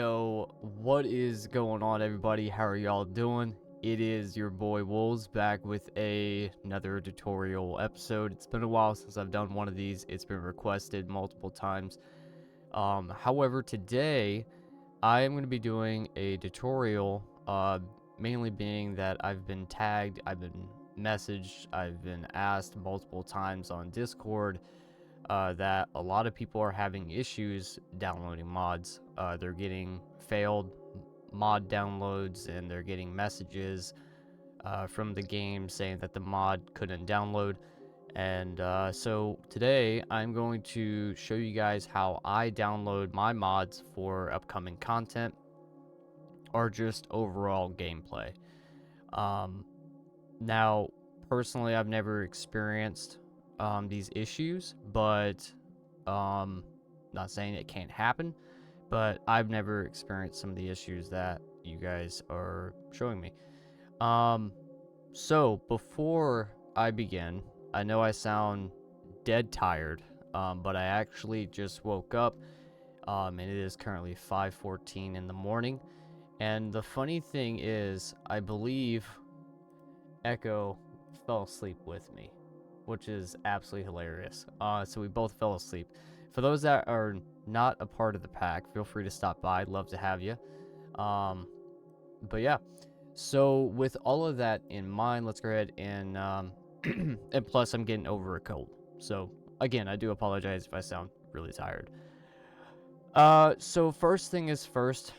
So, what is going on, everybody? How are y'all doing? It is your boy WOLFZ back with another tutorial episode. It's been a while since I've done one of these. It's been requested multiple times. However, today I am going to be doing a tutorial, mainly being that I've been tagged, I've been messaged, I've been asked multiple times on Discord that a lot of people are having issues downloading mods. They're getting failed mod downloads, and they're getting messages from the game saying that the mod couldn't download. And so today I'm going to show you guys how I download my mods for upcoming content or just overall gameplay. Now, personally, I've never experienced these issues, but not saying it can't happen, but I've never experienced some of the issues that you guys are showing me. So before I begin, I know I sound dead tired, but I actually just woke up, and it is currently 5:14 in the morning. And the funny thing is, I believe Echo fell asleep with me, which is absolutely hilarious. So we both fell asleep. For those that are not a part of the pack, feel free to stop by. I'd love to have you. But yeah, so with all of that in mind, let's go ahead and and plus I'm getting over a cold. So again, I do apologize if I sound really tired. So first thing is first,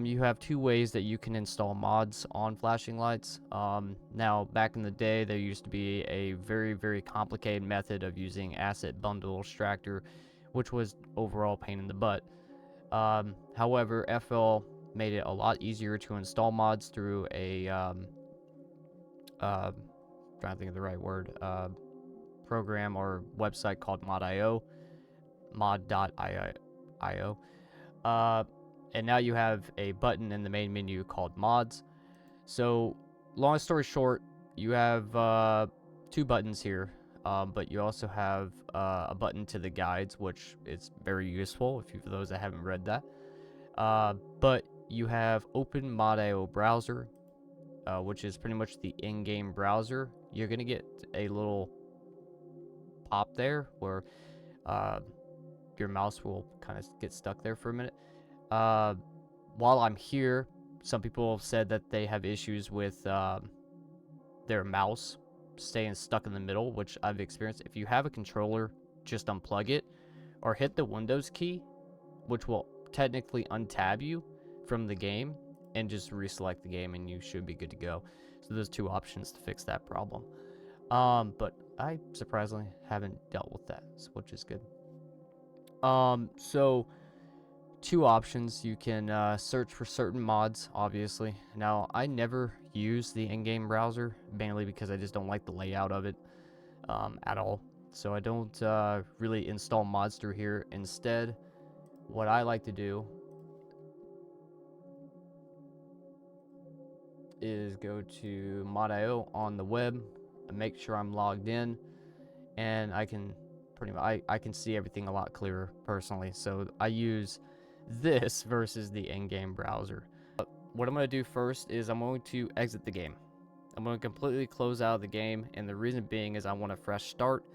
you have two ways that you can install mods on flashing lights. Now, back in the day, there used to be a very complicated method of using asset bundle extractor, which was overall pain in the butt. However, FL made it a lot easier to install mods through a, trying to think of the right word, program or website called mod.io, mod.io. And now you have a button in the main menu called mods. So long story short, you have two buttons here, but you also have a button to the guides, which is very useful for those that haven't read that. But you have open mod.io browser, which is pretty much the in-game browser. You're gonna get a little pop there where your mouse will kind of get stuck there for a minute. While I'm here, some people have said that they have issues with their mouse staying stuck in the middle, which I've experienced. If you have a controller, just unplug it or hit the Windows key, which will technically untab you from the game, and just reselect the game, and you should be good to go. So there's two options to fix that problem. But I surprisingly haven't dealt with that, which is good. So two options. You can search for certain mods, obviously. Now, I never use the in-game browser, mainly because I just don't like the layout of it at all. So I don't really install mods through here. Instead, what I like to do is go to mod.io on the web and make sure I'm logged in, and I can pretty much I can see everything a lot clearer personally. So I use this versus the in-game browser. What I'm going to do first is I'm going to exit the game. I'm going to completely close out of the game, and the reason being is I want a fresh start,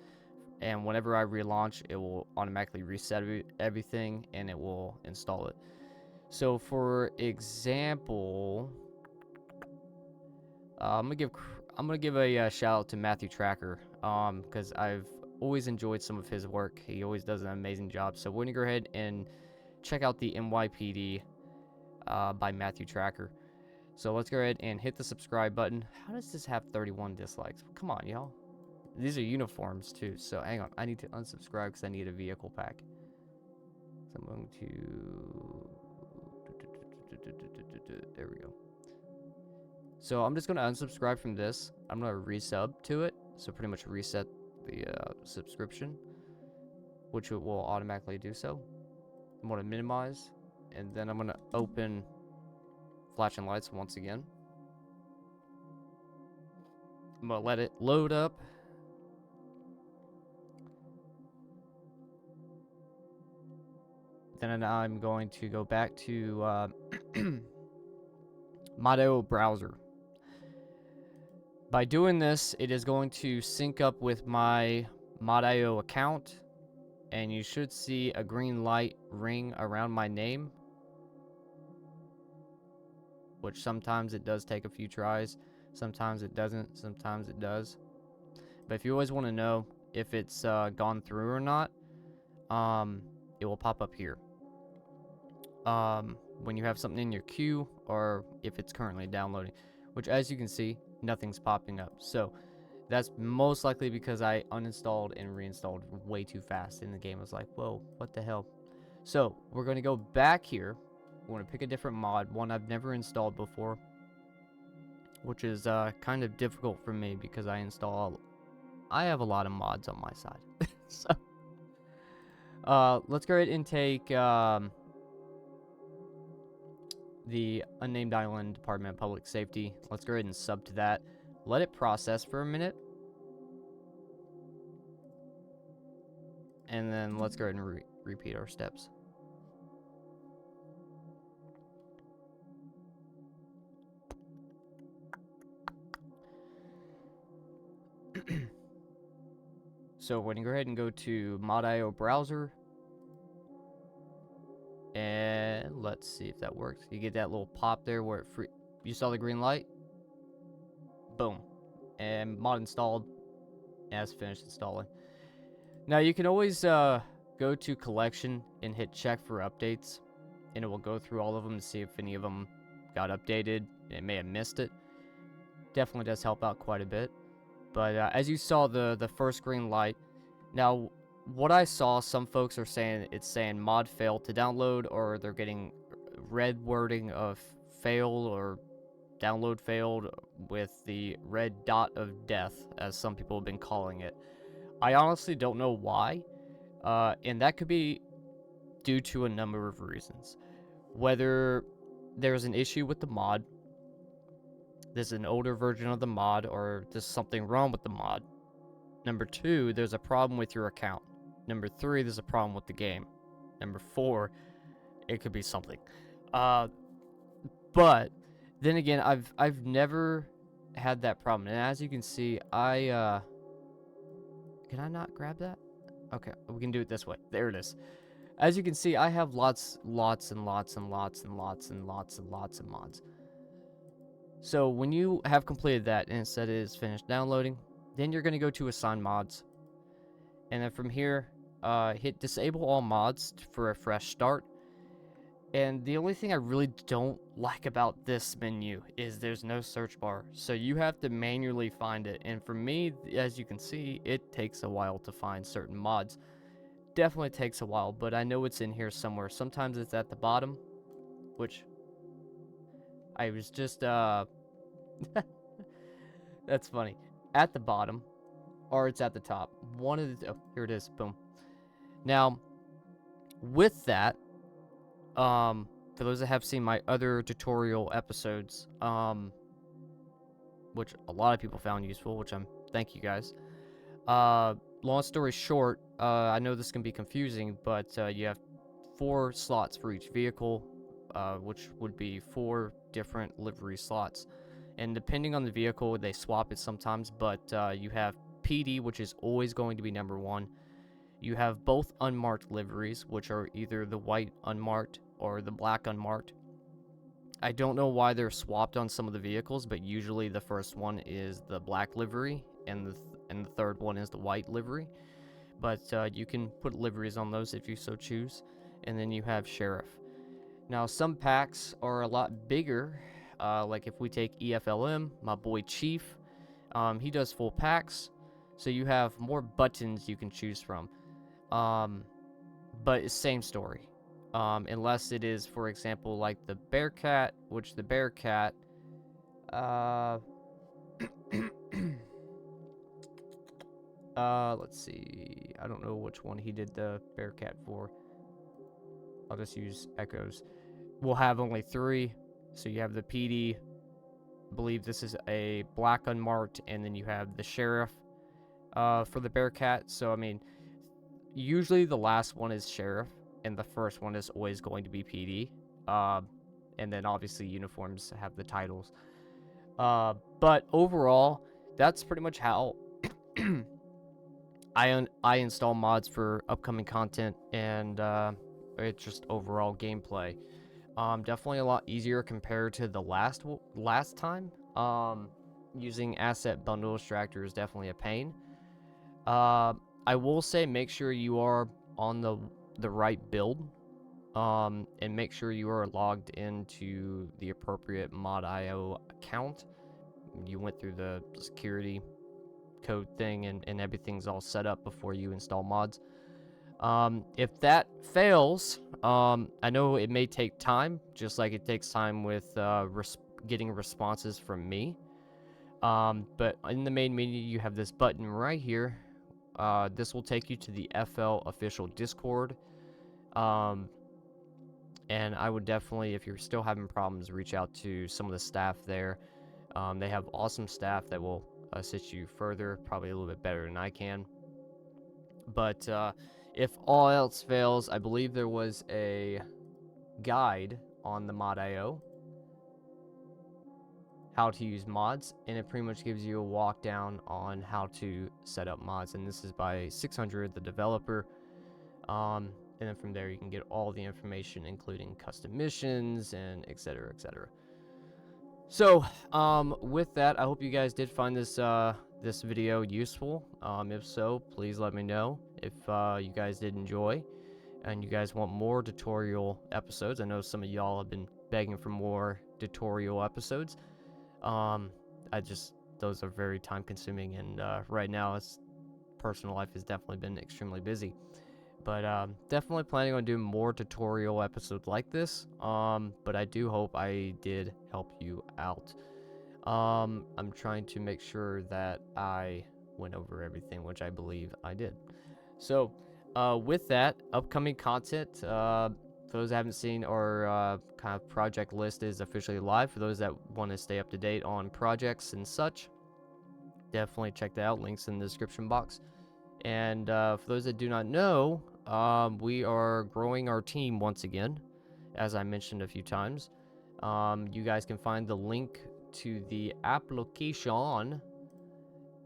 and whenever I relaunch, it will automatically reset everything and it will install it. So for example, I'm gonna give a shout out to Matthew Tracker, because I've always enjoyed some of his work. He always does an amazing job. So we're gonna go ahead and check out the NYPD by Matthew Tracker. So let's go ahead and hit the subscribe button. How does this have 31 dislikes? Come on, y'all. These are uniforms too. So hang on, I need to unsubscribe because I need a vehicle pack. So I'm going to, there we go. So I'm just going to unsubscribe from this. I'm going to resub to it. So pretty much reset the subscription, which it will automatically do so. I'm going to minimize, and then I'm going to open flashing lights once again. I'm going to let it load up. then I'm going to go back to Modo browser. By doing this, it is going to sync up with my Mod.io account, and you should see a green light ring around my name, which sometimes it does take a few tries, sometimes it doesn't, sometimes it does. But if you always want to know if it's gone through or not, it will pop up here. When you have something in your queue, or if it's currently downloading, which, as you can see, nothing's popping up. So that's most likely because I uninstalled and reinstalled way too fast, and the game was like, whoa, what the hell. So we're going to go back here. We're going to pick a different mod, one I've never installed before, which is kind of difficult for me because I have a lot of mods on my side. So let's go ahead and take the Unnamed Island Department of Public Safety. Let's go ahead and sub to that. Let it process for a minute. And then let's go ahead and repeat our steps. So when you go ahead and go to Mod.io browser, and let's see if that works. You get that little pop there where you saw the green light? Boom. And mod installed. As finished installing. Now you can always go to collection and hit check for updates, and it will go through all of them to see if any of them got updated. It may have missed it. Definitely does help out quite a bit. But as you saw the first green light, now what I saw, some folks are saying it's saying mod failed to download, or they're getting red wording of failed or download failed with the red dot of death, as some people have been calling it. I honestly don't know why, and that could be due to a number of reasons. Whether there's an issue with the mod, there's an older version of the mod, or there's something wrong with the mod. Number 2, there's a problem with your account. Number 3, there's a problem with the game. Number 4, it could be something. But then again, I've never had that problem, and as you can see, can I not grab that? Okay, we can do it this way. There it is. As you can see, I have lots and lots and lots and lots and lots of mods. So when you have completed that and it said it is finished downloading, then you're going to go to assign mods, and then from here, hit disable all mods for a fresh start. And the only thing I really don't like about this menu is there's no search bar, so you have to manually find it. And for me, as you can see, it takes a while to find certain mods. Definitely takes a while, but I know it's in here somewhere. Sometimes it's at the bottom, which I was just that's funny. At the bottom, or it's at the top. One of the, oh, here it is. Boom. Now, with that, for those that have seen my other tutorial episodes, which a lot of people found useful, which thank you guys. Long story short, I know this can be confusing, but you have 4 slots for each vehicle, which would be 4 different livery slots. And depending on the vehicle, they swap it sometimes, but you have PD, which is always going to be number 1. You have both unmarked liveries, which are either the white unmarked or the black unmarked. I don't know why they're swapped on some of the vehicles, but usually the first one is the black livery, and the third one is the white livery. But you can put liveries on those if you so choose. And then you have sheriff. Now, some packs are a lot bigger. Like if we take EFLM, my boy Chief, he does full packs, so you have more buttons you can choose from. But it's same story. Unless it is, for example, like the Bearcat, which the Bearcat, let's see, I don't know which one he did the Bearcat for. I'll just use Echoes. We'll have only 3, so you have the PD, I believe this is a black unmarked, and then you have the sheriff, for the Bearcat. So, I mean, usually the last one is sheriff, and the first one is always going to be PD. And then obviously uniforms have the titles. But overall, that's pretty much how I install mods for upcoming content, and it's just overall gameplay. Definitely a lot easier compared to the last time. Using asset bundle extractor is definitely a pain. I will say make sure you are on the right build, and make sure you are logged into the appropriate mod.io account. You went through the security code thing, and everything's all set up before you install mods. If that fails, I know it may take time, just like it takes time with getting responses from me. But in the main menu, you have this button right here. This will take you to the FL official Discord. And I would definitely, if you're still having problems, reach out to some of the staff there. They have awesome staff that will assist you further, probably a little bit better than I can. But if all else fails, I believe there was a guide on the mod.io, how to use mods, and it pretty much gives you a walk down on how to set up mods. And this is by 600, the developer. And then from there you can get all the information, including custom missions and etc, etc. So with that, I hope you guys did find this this video useful. If so, please let me know. If you guys did enjoy and you guys want more tutorial episodes, I know some of y'all have been begging for more tutorial episodes. Those are very time consuming, and right now personal life has definitely been extremely busy. But definitely planning on doing more tutorial episodes like this. But I do hope I did help you out. I'm trying to make sure that I went over everything, which I believe I did. So with that, upcoming content, for those that haven't seen, our kind of project list is officially live. For those that want to stay up to date on projects and such, definitely check that out. Links in the description box. And for those that do not know, we are growing our team once again, as I mentioned a few times. You guys can find the link to the application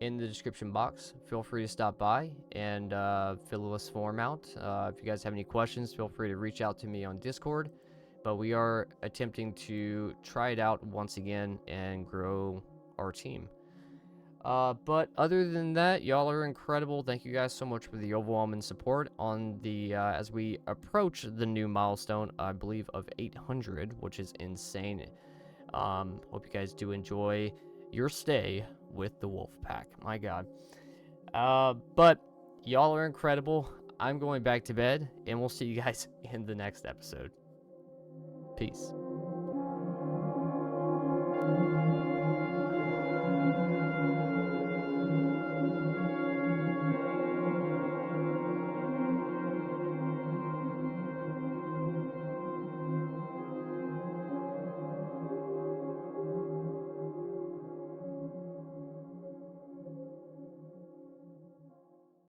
in the description box. Feel free to stop by and fill this form out. If you guys have any questions, feel free to reach out to me on Discord. But we are attempting to try it out once again and grow our team. But other than that, y'all are incredible. Thank you guys so much for the overwhelming support on the as we approach the new milestone, I believe, of 800, which is insane. Hope you guys do enjoy your stay with the Wolf Pack. My God. But y'all are incredible. I'm going back to bed, and we'll see you guys in the next episode. Peace.